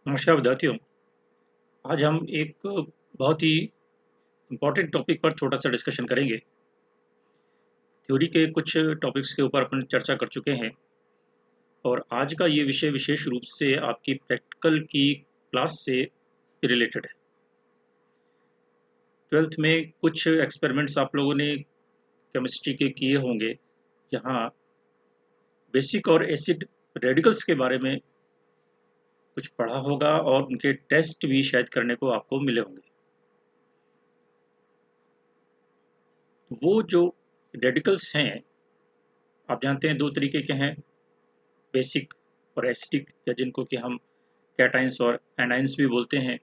नमस्कार विद्यार्थियों। आज हम एक बहुत ही इम्पोर्टेंट टॉपिक पर छोटा सा डिस्कशन करेंगे। थ्योरी के कुछ टॉपिक्स के ऊपर अपन चर्चा कर चुके हैं और आज का ये विषय विशेष रूप से आपकी प्रैक्टिकल की क्लास से रिलेटेड है। 12th में कुछ एक्सपेरिमेंट्स आप लोगों ने केमिस्ट्री के किए होंगे, जहाँ बेसिक और एसिड रेडिकल्स के बारे में कुछ पढ़ा होगा और उनके टेस्ट भी शायद करने को आपको मिले होंगे। वो जो रेडिकल्स हैं, आप जानते हैं दो तरीके के हैं, बेसिक और एसिडिक, या जिनको कि हम कैटाइंस और एनाइंस भी बोलते हैं।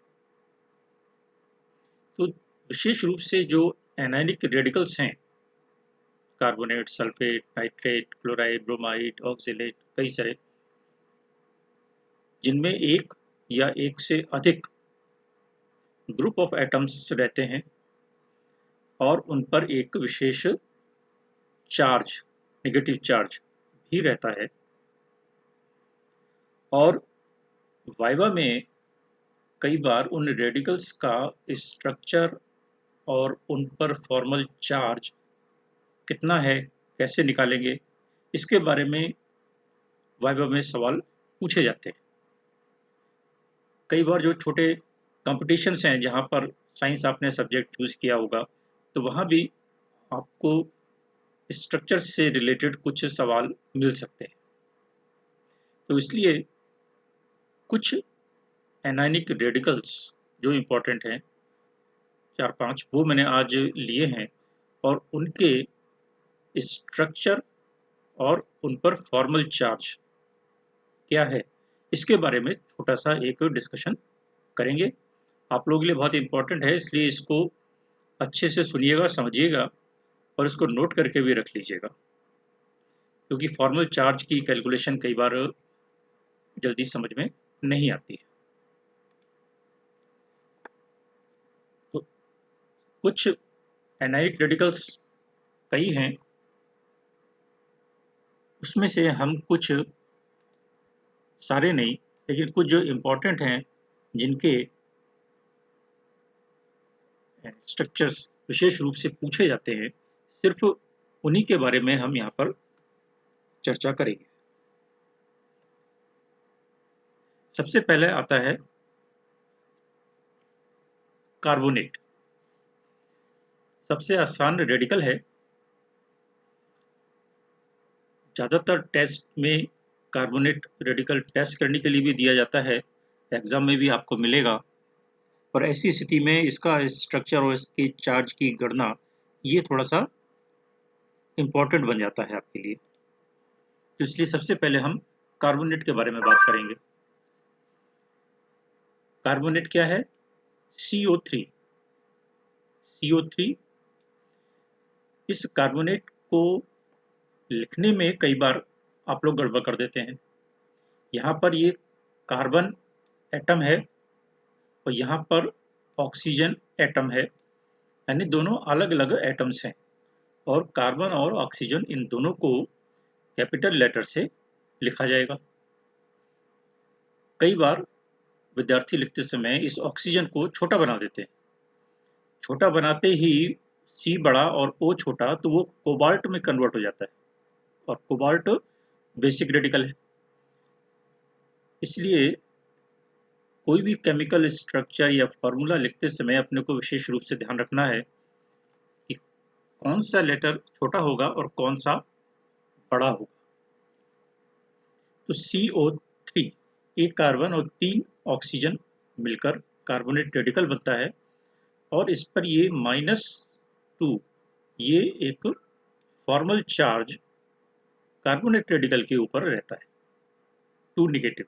तो विशेष रूप से जो एनायनिक रेडिकल्स हैं, carbonate, sulphate, nitrate, chloride, bromide, oxalate, कई सारे, जिनमें एक या एक से अधिक ग्रुप ऑफ एटम्स रहते हैं और उन पर एक विशेष चार्ज, नेगेटिव चार्ज भी रहता है। और वाइवा में कई बार उन रेडिकल्स का स्ट्रक्चर और उन पर फॉर्मल चार्ज कितना है, कैसे निकालेंगे, इसके बारे में वाइवा में सवाल पूछे जाते हैं। कई बार जो छोटे कॉम्पिटिशन्स हैं, जहाँ पर साइंस आपने सब्जेक्ट चूज किया होगा, तो वहाँ भी आपको स्ट्रक्चर से रिलेटेड कुछ सवाल मिल सकते हैं। तो इसलिए कुछ एनायनिक रेडिकल्स जो इम्पोर्टेंट हैं, 4-5, वो मैंने आज लिए हैं और उनके स्ट्रक्चर और उन पर फॉर्मल चार्ज क्या है, इसके बारे में छोटा सा एक डिस्कशन करेंगे। आप लोगों के लिए बहुत इम्पोर्टेंट है, इसलिए इसको अच्छे से सुनिएगा, समझिएगा और इसको नोट करके भी रख लीजिएगा, क्योंकि फॉर्मल चार्ज की कैलकुलेशन कई बार जल्दी समझ में नहीं आती है। तो कुछ एनायनिक रेडिकल्स कई हैं, उसमें से हम कुछ, सारे नहीं, लेकिन कुछ जो इम्पोर्टेंट हैं, जिनके स्ट्रक्चर्स विशेष रूप से पूछे जाते हैं, सिर्फ उन्हीं के बारे में हम यहाँ पर चर्चा करेंगे। सबसे पहले आता है कार्बोनेट। सबसे आसान रेडिकल है। ज़्यादातर टेस्ट में कार्बोनेट रेडिकल टेस्ट करने के लिए भी दिया जाता है, एग्जाम में भी आपको मिलेगा। और ऐसी स्थिति में इसका स्ट्रक्चर और इसकी चार्ज की गणना ये थोड़ा सा इम्पोर्टेंट बन जाता है आपके लिए। तो इसलिए सबसे पहले हम कार्बोनेट के बारे में बात करेंगे। कार्बोनेट क्या है? CO3। CO3, इस कार्बोनेट को लिखने में कई बार आप लोग गड़बड़ कर देते हैं। यहाँ पर ये कार्बन एटम है और यहाँ पर ऑक्सीजन एटम है, यानी दोनों अलग अलग एटम्स हैं और कार्बन और ऑक्सीजन, इन दोनों को कैपिटल लेटर से लिखा जाएगा। कई बार विद्यार्थी लिखते समय इस ऑक्सीजन को छोटा बना देते हैं। छोटा बनाते ही C बड़ा और O छोटा, तो वो कोबाल्ट में कन्वर्ट हो जाता है और कोबाल्ट बेसिक रेडिकल है। इसलिए कोई भी केमिकल स्ट्रक्चर या फॉर्मूला लिखते समय अपने को विशेष रूप से ध्यान रखना है कि कौन सा लेटर छोटा होगा और कौन सा बड़ा होगा। तो CO3, एक कार्बन और 3 ऑक्सीजन मिलकर कार्बोनेट रेडिकल बनता है और इस पर ये -2, ये एक फॉर्मल चार्ज कार्बोनेट रेडिकल के ऊपर रहता है, 2 नेगेटिव।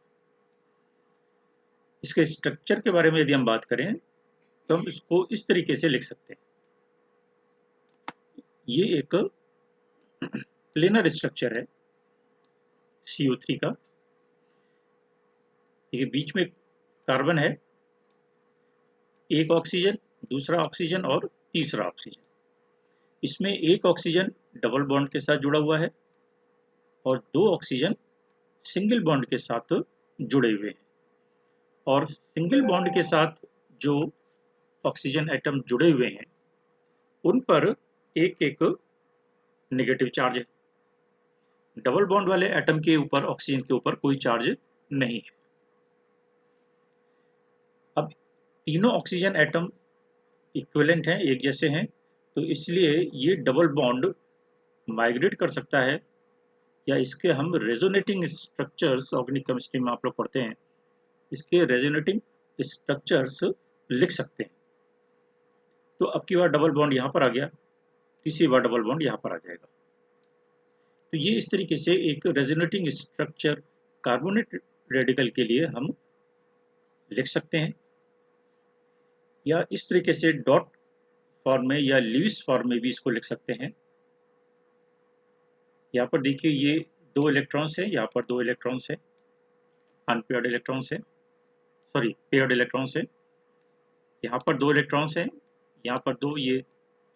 इसके स्ट्रक्चर के बारे में यदि हम बात करें तो हम इसको इस तरीके से लिख सकते हैं। ये एक प्लेनर स्ट्रक्चर है CO3 का। ये बीच में कार्बन है, एक ऑक्सीजन, दूसरा ऑक्सीजन और तीसरा ऑक्सीजन। इसमें एक ऑक्सीजन डबल बॉन्ड के साथ जुड़ा हुआ है और 2 ऑक्सीजन सिंगल बॉन्ड के साथ जुड़े हुए हैं। और सिंगल बॉन्ड के साथ जो ऑक्सीजन एटम जुड़े हुए हैं उन पर एक एक नेगेटिव चार्ज है। डबल बॉन्ड वाले एटम के ऊपर, ऑक्सीजन के ऊपर कोई चार्ज नहीं है। अब तीनों ऑक्सीजन एटम इक्विवेलेंट हैं, एक जैसे हैं, तो इसलिए ये डबल बॉन्ड माइग्रेट कर सकता है, या इसके हम रेजोनेटिंग स्ट्रक्चर्स, ऑर्गेनिक केमिस्ट्री में आप लोग पढ़ते हैं, इसके रेजोनेटिंग स्ट्रक्चर्स लिख सकते हैं। तो अब की बार डबल बॉन्ड यहाँ पर आ गया, तीसरी बार डबल बॉन्ड यहाँ पर आ जाएगा। तो ये इस तरीके से एक रेजोनेटिंग स्ट्रक्चर कार्बोनेट रेडिकल के लिए हम लिख सकते हैं, या इस तरीके से डॉट फॉर्म में या ल्यूइस फॉर्म में भी इसको लिख सकते हैं। यहाँ पर देखिए ये 2 इलेक्ट्रॉन्स है, यहाँ पर 2 इलेक्ट्रॉन्स है, अनपेयर्ड इलेक्ट्रॉन्स है, सॉरी पेयर्ड इलेक्ट्रॉन्स है। यहाँ पर 2 इलेक्ट्रॉन्स हैं, यहाँ पर 2 ये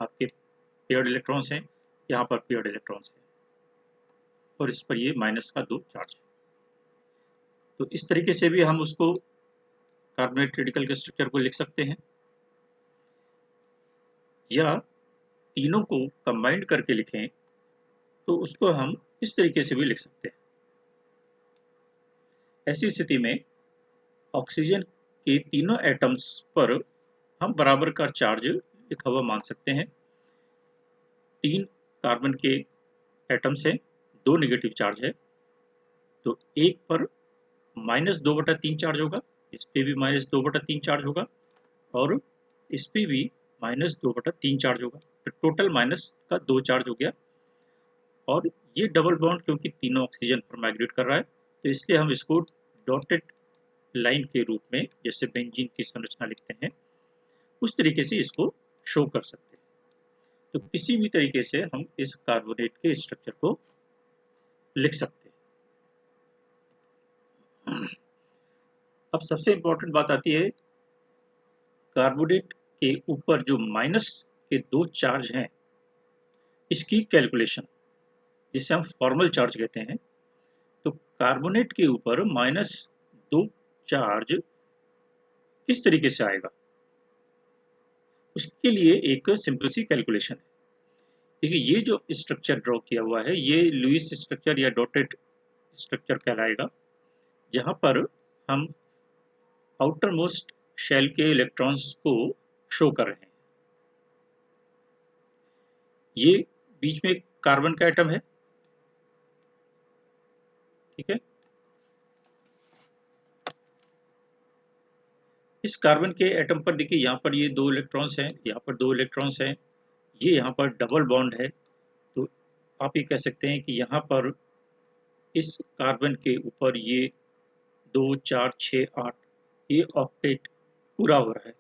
आपके पेयर्ड इलेक्ट्रॉन्स हैं, यहाँ पर पेयर्ड इलेक्ट्रॉन्स हैं, और इस पर ये माइनस का 2 चार्ज है। तो इस तरीके से भी हम उसको कार्बोनेट रेडिकल के स्ट्रक्चर को लिख सकते हैं, या तीनों को कंबाइंड करके लिखें तो उसको हम इस तरीके से भी लिख सकते हैं। ऐसी स्थिति में ऑक्सीजन के तीनों एटम्स पर हम बराबर का चार्ज लिखा हुआ मान सकते हैं। 3 कार्बन के एटम्स हैं, 2 नेगेटिव चार्ज है, तो एक पर -2/3 चार्ज होगा, इस पे भी -2/3 चार्ज होगा, और इस पे भी -2/3 चार्ज होगा, तो टोटल माइनस का 2 चार्ज हो गया। और ये डबल बॉन्ड क्योंकि तीनों ऑक्सीजन पर माइग्रेट कर रहा है, तो इसलिए हम इसको डॉटेड लाइन के रूप में, जैसे बेंजीन की संरचना लिखते हैं, उस तरीके से इसको शो कर सकते हैं। तो किसी भी तरीके से हम इस कार्बोनेट के स्ट्रक्चर को लिख सकते हैं। अब सबसे इंपॉर्टेंट बात आती है, कार्बोनेट के ऊपर जो माइनस के 2 चार्ज हैं, इसकी कैलकुलेशन, जिसे हम फॉर्मल चार्ज कहते हैं। तो कार्बोनेट के ऊपर -2 चार्ज किस तरीके से आएगा, उसके लिए एक सिंपल सी कैलकुलेशन है। देखिए ये जो स्ट्रक्चर ड्रॉ किया हुआ है, ये लुईस स्ट्रक्चर या डॉटेड स्ट्रक्चर कहलाएगा, जहां पर हम आउटर मोस्ट शेल के इलेक्ट्रॉन्स को शो कर रहे हैं। ये बीच में कार्बन का एटम है, ठीक है। इस कार्बन के एटम पर देखिए यहाँ पर ये 2 इलेक्ट्रॉन्स हैं, यहाँ पर 2 इलेक्ट्रॉन्स हैं, ये यहाँ पर डबल बॉन्ड है। तो आप ये कह सकते हैं कि यहाँ पर इस कार्बन के ऊपर ये 2, 4, 6, 8 ये ऑक्टेट पूरा हो रहा है,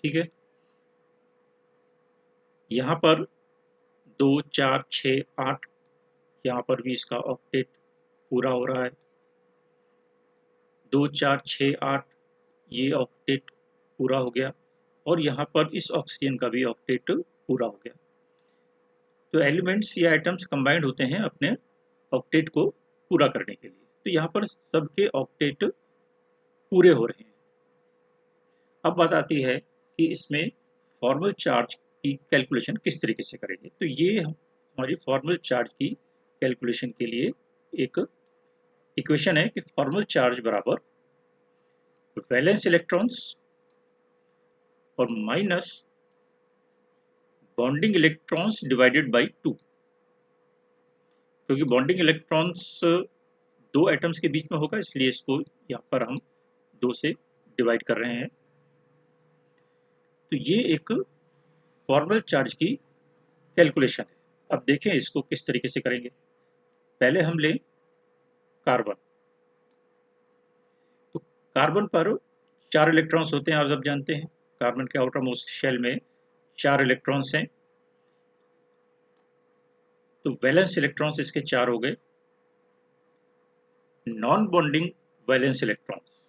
ठीक है। यहाँ पर 2, 4, 6, 8 यहाँ पर भी इसका ऑक्टेट पूरा हो रहा है, 2, 4, 6, 8 ये ऑक्टेट पूरा हो गया, और यहाँ पर इस ऑक्सीजन का भी ऑक्टेट पूरा हो गया। तो एलिमेंट्स या एटम्स कंबाइंड होते हैं अपने ऑक्टेट को पूरा करने के लिए। तो यहाँ पर सबके ऑक्टेट पूरे हो रहे हैं। अब बात आती है कि इसमें फॉर्मल चार्ज की कैलकुलेशन किस तरीके से करेंगे। तो ये हमारी फॉर्मल चार्ज की कैलकुलेशन के लिए एक इक्वेशन है कि फॉर्मल चार्ज बराबर वैलेंस इलेक्ट्रॉन्स और minus bonding electrons divided by 2। क्योंकि बॉन्डिंग इलेक्ट्रॉन्स 2 एटम्स के बीच में होगा, इसलिए इसको यहाँ पर हम 2 से डिवाइड कर रहे हैं। तो ये एक फॉर्मल चार्ज की कैलकुलेशन है। अब देखें इसको किस तरीके से करेंगे। पहले हम लें कार्बन। तो कार्बन पर 4 इलेक्ट्रॉन्स होते हैं, आप सब जानते हैं। कार्बन के आउटर मोस्ट शेल में 4 इलेक्ट्रॉन्स हैं। तो वैलेंस इलेक्ट्रॉन्स इसके 4 हो गए। नॉन बॉन्डिंग वैलेंस इलेक्ट्रॉन्स,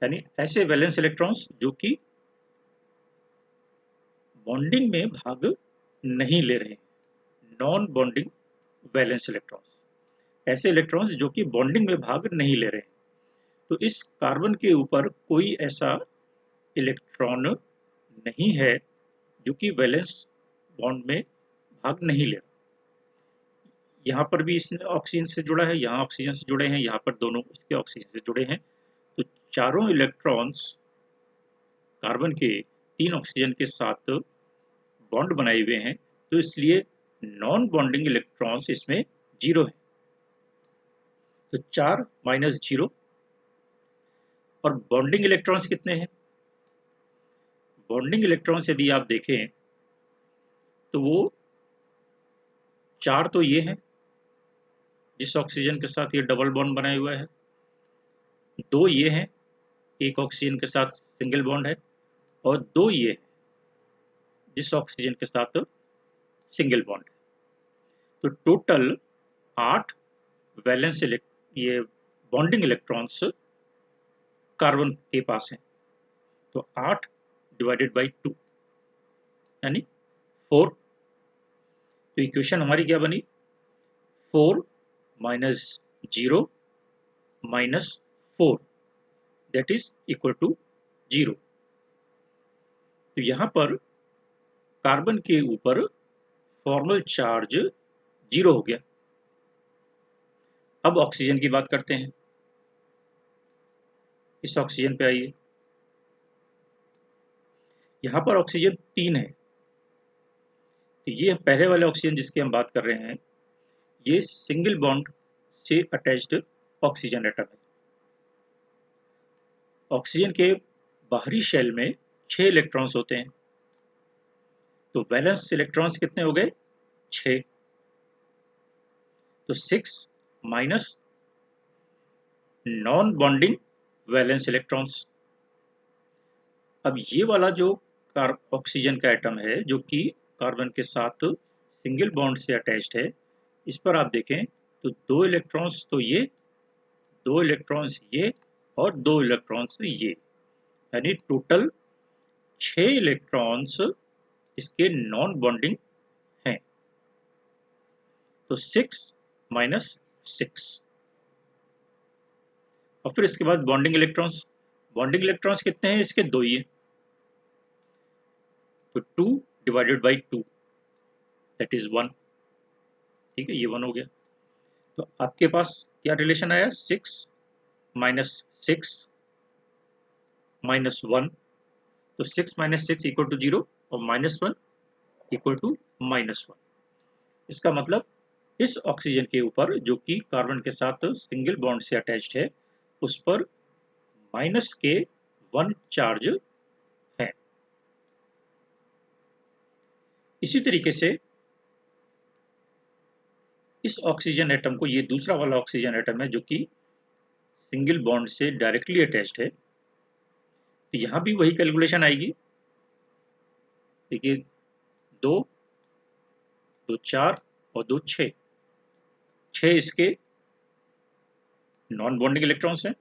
यानी ऐसे वैलेंस इलेक्ट्रॉन्स जो कि बॉन्डिंग में भाग नहीं ले रहे हैं, नॉन बॉन्डिंग वैलेंस इलेक्ट्रॉन्स। ऐसे इलेक्ट्रॉन्स जो कि बॉन्डिंग में भाग नहीं ले रहे। तो इस कार्बन के ऊपर कोई ऐसा इलेक्ट्रॉन नहीं है जो कि वैलेंस बॉन्ड में भाग नहीं ले रहा। यहाँ पर भी इसने ऑक्सीजन से जुड़ा है, यहाँ ऑक्सीजन से जुड़े हैं, यहाँ पर दोनों इसके ऑक्सीजन से जुड़े हैं। तो चारों इलेक्ट्रॉन्स कार्बन के 3 ऑक्सीजन के साथ बॉन्ड बनाए हुए हैं, तो इसलिए नॉन बॉन्डिंग इलेक्ट्रॉन्स इसमें 0 है। तो 4 माइनस 0। और बॉन्डिंग इलेक्ट्रॉन्स कितने हैं? बॉन्डिंग इलेक्ट्रॉन्स यदि आप देखें तो वो 4 तो ये हैं जिस ऑक्सीजन के साथ ये डबल बॉन्ड बनाए हुआ है, 2 ये हैं, एक ऑक्सीजन के साथ सिंगल बॉन्ड है, और 2 ये जिस ऑक्सीजन के साथ सिंगल बॉन्ड है। तो टोटल 8 वैलेंस ये बॉन्डिंग इलेक्ट्रॉन्स कार्बन के पास हैं। तो 8 डिवाइडेड बाई 2 यानी 4। तो इक्वेशन हमारी क्या बनी? 4 minus 0 minus 4 that is equal to 0। तो यहाँ पर कार्बन के ऊपर फॉर्मल चार्ज 0 हो गया। अब ऑक्सीजन की बात करते हैं। इस ऑक्सीजन पे आइए, यहाँ पर ऑक्सीजन 3 है। तो ये पहले वाले ऑक्सीजन जिसकी हम बात कर रहे हैं, ये सिंगल बॉन्ड से अटैच्ड ऑक्सीजन एटम है। ऑक्सीजन के बाहरी शेल में 6 इलेक्ट्रॉन्स होते हैं। तो वैलेंस इलेक्ट्रॉन्स कितने हो गए? 6। तो 6 minus non bonding valence electrons. अब ये वाला जो ऑक्सीजन का एटम है जो कि कार्बन के साथ सिंगल बॉन्ड से अटैच्ड है, इस पर आप देखें तो 2 इलेक्ट्रॉन्स तो ये, 2 इलेक्ट्रॉन्स ये, और 2 इलेक्ट्रॉन्स ये, यानी टोटल 6 इलेक्ट्रॉन्स इसके नॉन बॉन्डिंग हैं। तो 6 माइनस 6। और फिर इसके बाद बॉन्डिंग इलेक्ट्रॉन्स। बॉन्डिंग इलेक्ट्रॉन्स कितने हैं? इसके 2 ही हैं। तो 2 डिवाइडेड बाई 2 दैट इज 1। ठीक है, ये 1 हो गया। तो आपके पास क्या रिलेशन आया? 6 माइनस 6 माइनस 1। तो 6 माइनस 6 इक्वल टू 0 और माइनस 1 इक्वल टू माइनस 1। इसका मतलब इस ऑक्सीजन के ऊपर जो कि कार्बन के साथ सिंगल बॉन्ड से अटैच्ड है, उस पर माइनस के 1 चार्ज है। इसी तरीके से इस ऑक्सीजन एटम को, ये दूसरा वाला ऑक्सीजन एटम है जो कि सिंगल बॉन्ड से डायरेक्टली अटैच्ड है, तो यहाँ भी वही कैलकुलेशन आएगी। देखिए 2 2 4 और 2 6, 6 इसके नॉन बॉन्डिंग इलेक्ट्रॉन्स हैं,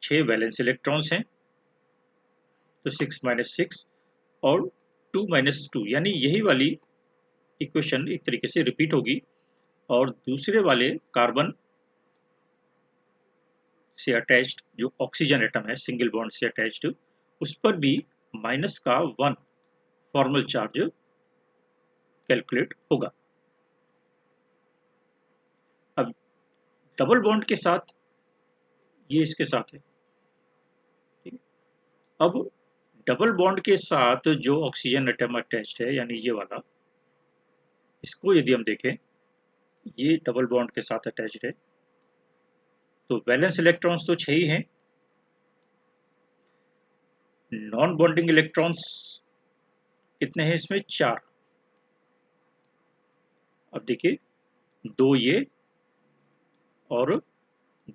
6 वैलेंस इलेक्ट्रॉन्स हैं। तो 6 माइनस 6 और 2 माइनस 2, यानी यही वाली इक्वेशन एक तरीके से रिपीट होगी। और दूसरे वाले कार्बन से अटैच्ड जो ऑक्सीजन एटम है सिंगल बॉन्ड से अटैच्ड, उस पर भी माइनस का 1 फॉर्मल चार्ज कैलकुलेट होगा। अब डबल बॉन्ड के साथ ये इसके साथ है। ठीक है? अब डबल बॉन्ड के साथ जो ऑक्सीजन एटम अटैच्ड है, यानी ये वाला, इसको यदि हम देखें, ये डबल बॉन्ड के साथ अटैच्ड है, तो वैलेंस इलेक्ट्रॉन्स तो 6 ही हैं। नॉन बॉन्डिंग इलेक्ट्रॉन्स कितने हैं इसमें? 4। अब देखिए 2 ये और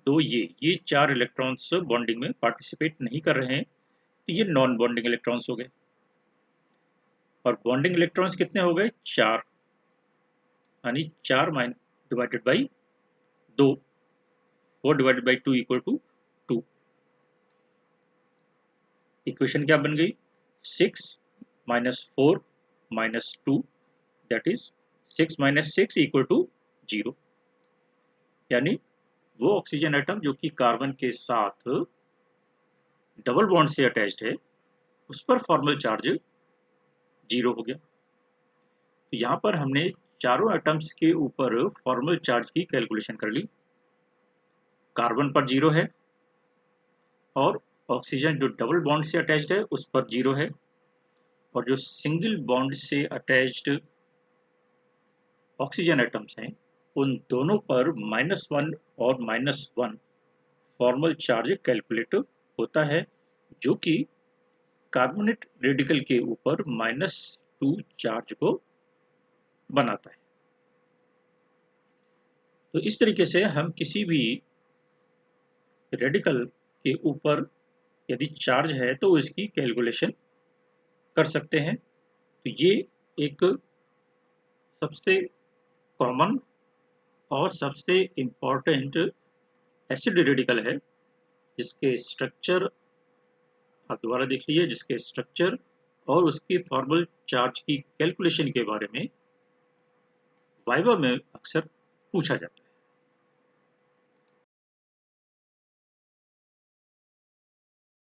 2 ये 4 इलेक्ट्रॉन्स बॉन्डिंग में पार्टिसिपेट नहीं कर रहे हैं, तो ये नॉन बॉन्डिंग इलेक्ट्रॉन्स हो गए। और बॉन्डिंग इलेक्ट्रॉन्स कितने हो गए? 4, यानी 4 divided by 2, 4 divided by 2 equal to 2। Equation क्या बन गई? 6 minus 4 minus 2 that is 6 minus 6 equal to 0। यानी वो ऑक्सीजन एटम जो कि कार्बन के साथ डबल बॉन्ड से अटैच्ड है, उस पर फॉर्मल चार्ज 0 हो गया। तो यहाँ पर हमने चारों एटम्स के ऊपर फॉर्मल चार्ज की कैलकुलेशन कर ली। कार्बन पर 0 है और ऑक्सीजन जो डबल बॉन्ड से अटैच्ड है उस पर 0 है, और जो सिंगल बॉन्ड से अटैच्ड ऑक्सीजन एटम्स हैं उन दोनों पर -1 और -1 फॉर्मल चार्ज कैलकुलेट होता है, जो कि कार्बोनेट रेडिकल के ऊपर -2 चार्ज को बनाता है। तो इस तरीके से हम किसी भी रेडिकल के ऊपर यदि चार्ज है तो इसकी कैलकुलेशन कर सकते हैं। तो ये एक सबसे कॉमन और सबसे इम्पॉर्टेंट एसिड रेडिकल है, जिसके स्ट्रक्चर आप दोबारा देख लीजिए, जिसके स्ट्रक्चर और उसकी फॉर्मल चार्ज की कैलकुलेशन के बारे में वाइवा में अक्सर पूछा जाता है।